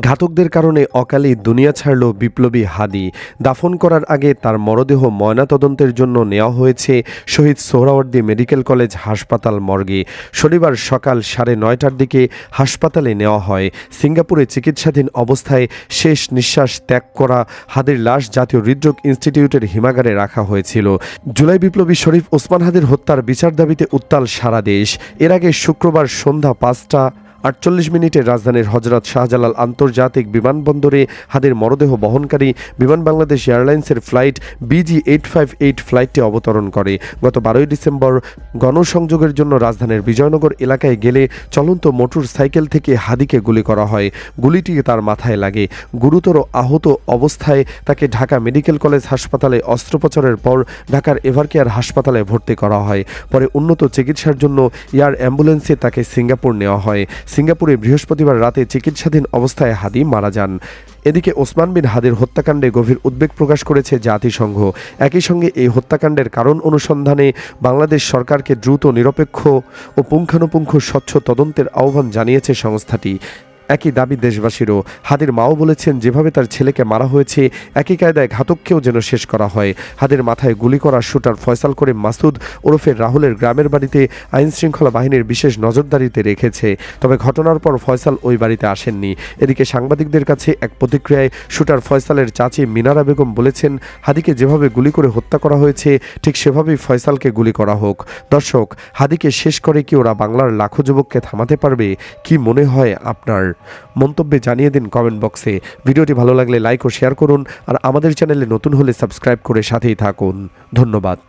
ঘাতকদের কারণে অকালেই দুনিয়া ছাড়ল বিপ্লবী হাদী। দাফন করার আগে তার মরদেহ ময়নাতদন্তের জন্য নেওয়া হয়েছে শহীদ সোহরাওয়ার্দী মেডিকেল কলেজ হাসপাতাল মর্গে। শনিবার সকাল 9:30টার দিকে হাসপাতালে নেওয়া হয়। সিঙ্গাপুরে চিকিৎসাধীন অবস্থায় শেষ নিঃশ্বাস ত্যাগ করা হাদীর লাশ জাতীয় হৃদরোগ ইনস্টিটিউটের হিমাগারে রাখা হয়েছিল। জুলাই বিপ্লবী শরীফ ওসমান হাদীর হত্যার বিচার দাবিতে উত্তাল সারা দেশ। এর আগে শুক্রবার সন্ধ্যা 5:48 রাজধানীর হযরত শাহজালাল আন্তর্জাতিক বিমানবন্দরে হাদীর মরদেহ বহনকারী বিমান বাংলাদেশ এয়ারলাইন্সের ফ্লাইট BG858 ফ্লাইটটি অবতরণ করে। গত 12 ডিসেম্বর গণসংযোগের জন্য রাজধানীর বিজয়নগর এলাকায় গেলে চলন্ত মোটর সাইকেল থেকে হাদীকে গুলি করা হয়। গুলিটি তার মাথায় লাগে। গুরুতর আহত অবস্থায় তাকে ঢাকা মেডিকেল কলেজ হাসপাতালে অস্ত্রোপচারের পর ঢাকার এভারকেয়ার হাসপাতালে ভর্তি করা হয়। পরে উন্নত চিকিৎসার জন্য এয়ার অ্যাম্বুলেন্সে তাকে সিঙ্গাপুর নেওয়া হয়। সিঙ্গাপুরে বৃহস্পতিবার রাতে চিকিৎসাধীন অবস্থায় হাদী মারা যান। এদিকে ওসমান বিন হাদীর হত্যাকাণ্ডে গভীর উদ্বেগ প্রকাশ করেছে জাতিসংঘ। একই সঙ্গে এই হত্যাকাণ্ডের কারণ অনুসন্ধানে বাংলাদেশ সরকারকে দ্রুত, নিরপেক্ষ ও পুঙ্খানুপুঙ্খ স্বচ্ছ তদন্তের আহ্বান জানিয়েছে সংস্থাটি। একই দাবি দেশবাসীরও। হাদীর মাও বলেছেন, যেভাবে তার ছেলেকে মারা হয়েছে একই কায়দায় ঘাতককেও যেন শেষ করা হয়। হাদীর মাথায় গুলি করা শুটার ফয়সাল করিম মাসুদ ওরফে রাহুলের গ্রামের বাড়িতে আইনশৃঙ্খলা বাহিনীর বিশেষ নজরদারিতে রেখেছে। তবে ঘটনার পর ফয়সাল ওই বাড়িতে আসেননি। এদিকে সাংবাদিকদের কাছে এক প্রতিক্রিয়ায় শুটার ফয়সালের চাচি মিনারা বেগম বলেছেন, হাদীকে যেভাবে গুলি করে হত্যা করা হয়েছে ঠিক সেভাবেই ফয়সালকে গুলি করা হোক। দর্শক, হাদীকে শেষ করে কি ওরা বাংলার লাখো যুবককে থামাতে পারবে? কি মনে হয় আপনার? মন্তব্যে জানিয়ে দিন কমেন্ট বক্সে। ভিডিওটি ভালো লাগলে লাইক ও শেয়ার করুন, আর আমাদের চ্যানেলে নতুন হলে সাবস্ক্রাইব করে সাথেই থাকুন। ধন্যবাদ।